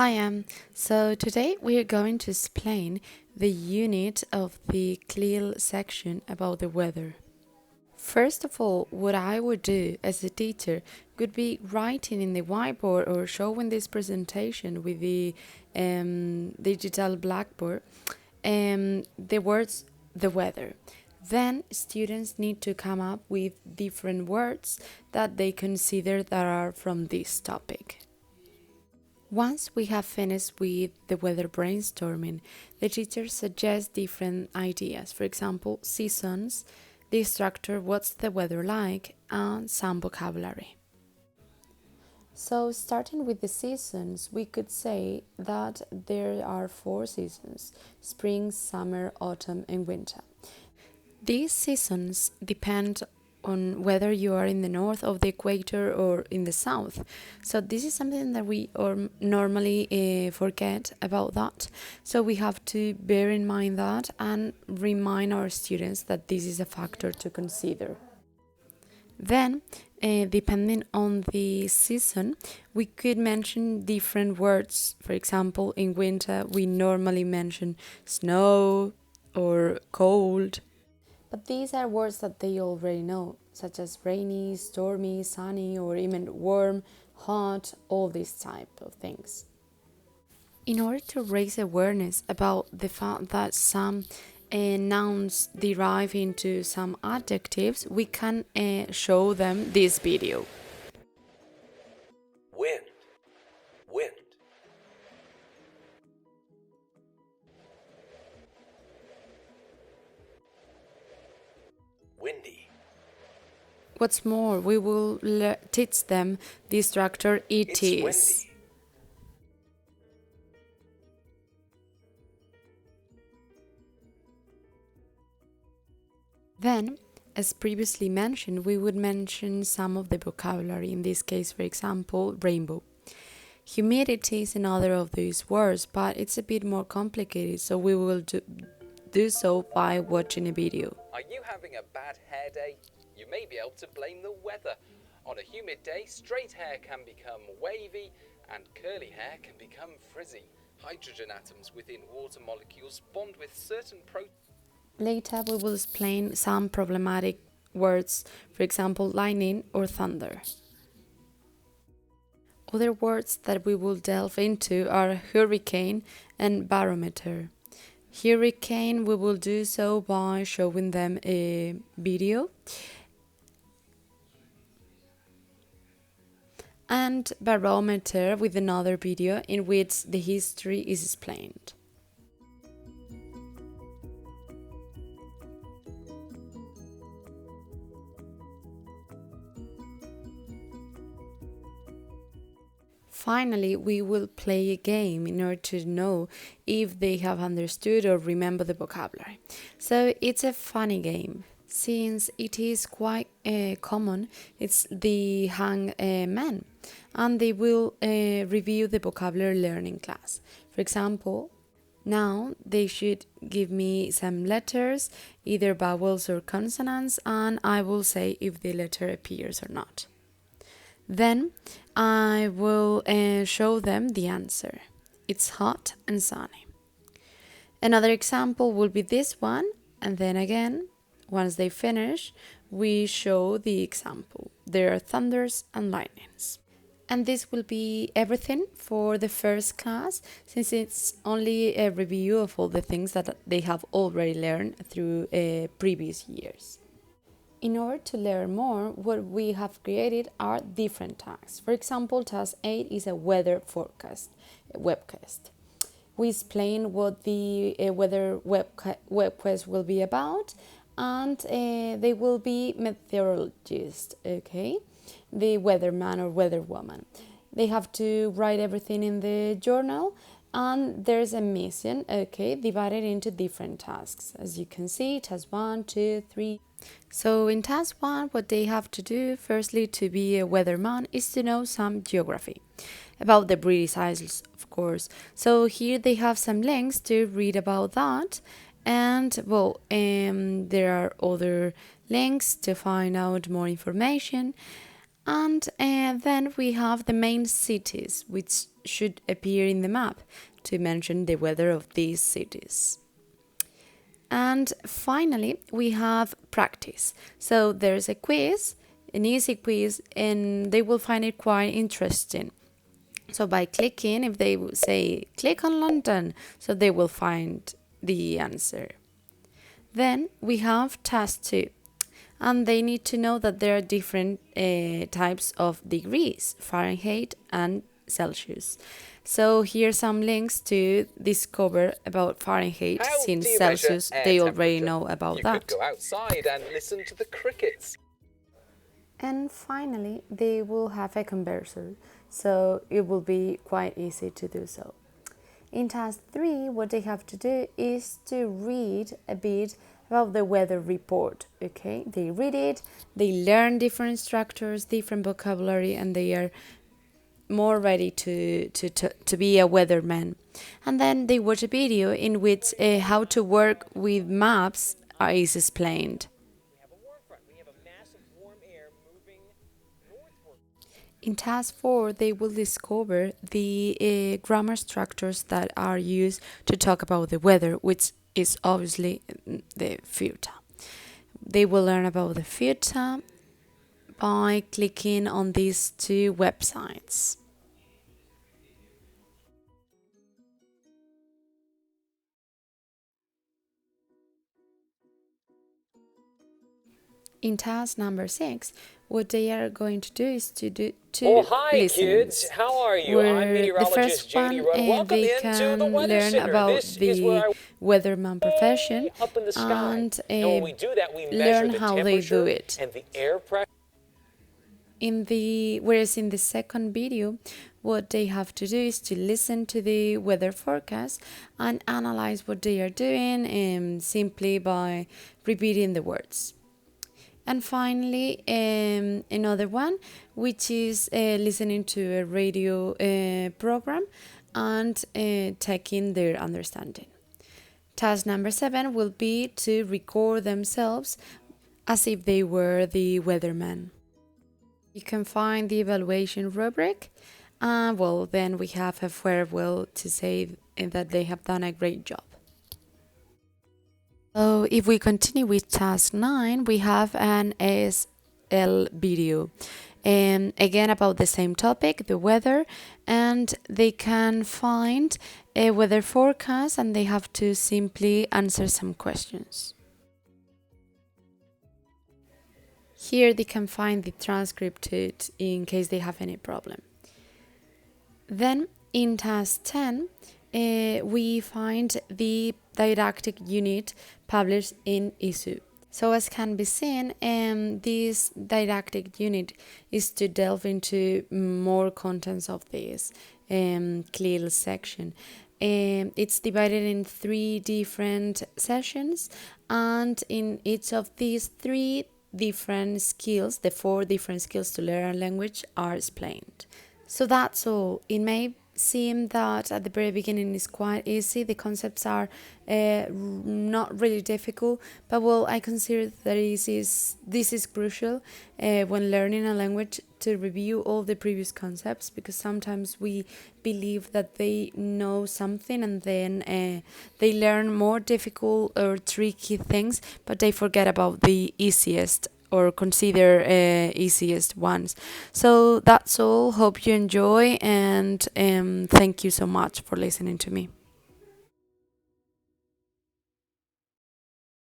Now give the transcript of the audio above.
Hi, so today we are going to explain the unit of the CLIL section about the weather. First of all, what I would do as a teacher could be writing in the whiteboard or showing this presentation with the digital blackboard the words the weather. Then students need to come up with different words that they consider that are from this topic. Once we have finished with the weather brainstorming, the teacher suggests different ideas. For example, seasons, the structure, what's the weather like, and some vocabulary. So, starting with the seasons, we could say that there are 4 seasons: spring, summer, autumn, and winter. These seasons depend on whether you are in the north of the equator or in the south. So this is something that we normally forget about that. So we have to bear in mind that and remind our students that this is a factor to consider. Then, depending on the season, we could mention different words. For example, in winter, we normally mention snow or cold. But these are words that they already know, such as rainy, stormy, sunny, or even warm, hot, all these type of things. In order to raise awareness about the fact that some nouns derive into some adjectives, we can show them this video. Wind, wind. Windy. What's more, we will teach them the structure it is. Windy. Then, as previously mentioned, we would mention some of the vocabulary, in this case, for example, rainbow. Humidity is another of these words, but it's a bit more complicated, so we will do so by watching a video. Are you having a bad hair day? You may be able to blame the weather. On a humid day, straight hair can become wavy and curly hair can become frizzy. Hydrogen atoms within water molecules bond with certain proteins. Later, we will explain some problematic words, for example, lightning or thunder. Other words that we will delve into are hurricane and barometer. Hurricane, we will do so by showing them a video. And barometer with another video in which the history is explained. Finally, we will play a game in order to know if they have understood or remember the vocabulary. So it's a funny game. Since it is quite common, it's the hangman, and they will review the vocabulary learning class. For example, now they should give me some letters, either vowels or consonants, and I will say if the letter appears or not. Then I will show them the answer. It's hot and sunny. Another example will be this one, and then again, once they finish, we show the example. There are thunders and lightnings. And this will be everything for the first class, since it's only a review of all the things that they have already learned through previous years. In order to learn more, what we have created are different tasks. For example, task 8 is a weather forecast webcast. We explain what the weather webcast will be about, and they will be meteorologists, okay? The weatherman or weatherwoman. They have to write everything in the journal, and there's a mission, okay, divided into different tasks. As you can see, task 1, 2, 3. So in task 1, what they have to do, firstly, to be a weatherman, is to know some geography about the British Isles, of course. So here they have some links to read about that, and there are other links to find out more information. And then we have the main cities, which should appear in the map to mention the weather of these cities. And finally, we have practice. So there's a quiz, an easy quiz, and they will find it quite interesting. So by clicking, if they say click on London, so they will find the answer. Then we have task 2, and they need to know that there are different types of degrees, Fahrenheit and Celsius. So here's some links to discover about Fahrenheit, How since do you Celsius measure air they already temperature? know about you that. could go outside and listen to the crickets. And finally, they will have a converter, so it will be quite easy to do so. In task 3, what they have to do is to read a bit about the weather report. Okay, they read it, they learn different structures, different vocabulary, and they are more ready to be a weatherman. And then they watch a video in which how to work with maps is explained. In task 4, they will discover the grammar structures that are used to talk about the weather, which is obviously the future. They will learn about the future by clicking on these 2 websites. In task number 6, what they are going to do is to do 2 Oh, hi, listenings. kids. How are you? I'm Where the meteorologist first JD one, Rudd. Welcome they into can the Weather learn Center. about This is the where I weatherman profession up in the sky. and when we do that, we measure learn the how they do temperature it. and the air pressure. Whereas in the second video, what they have to do is to listen to the weather forecast and analyze what they are doing simply by repeating the words. And finally, another one, which is listening to a radio program and checking their understanding. Task number 7 will be to record themselves as if they were the weatherman. You can find the evaluation rubric, and then we have a farewell to say that they have done a great job. So if we continue with task 9, we have an ASL video. Again, about the same topic, the weather, and they can find a weather forecast and they have to simply answer some questions. Here they can find the transcript in case they have any problem. Then in task 10, we find the didactic unit published in ISU. So as can be seen, this didactic unit is to delve into more contents of this CLIL section. It's divided in 3 different sessions, and in each of these 3 different skills, the 4 different skills to learn a language are explained. So that's all. It may seem that at the very beginning is quite easy. The concepts are not really difficult, but I consider that this is crucial when learning a language, to review all the previous concepts, because sometimes we believe that they know something and then they learn more difficult or tricky things, but they forget about the easiest or consider easiest ones. So that's all. Hope you enjoy, and thank you so much for listening to me.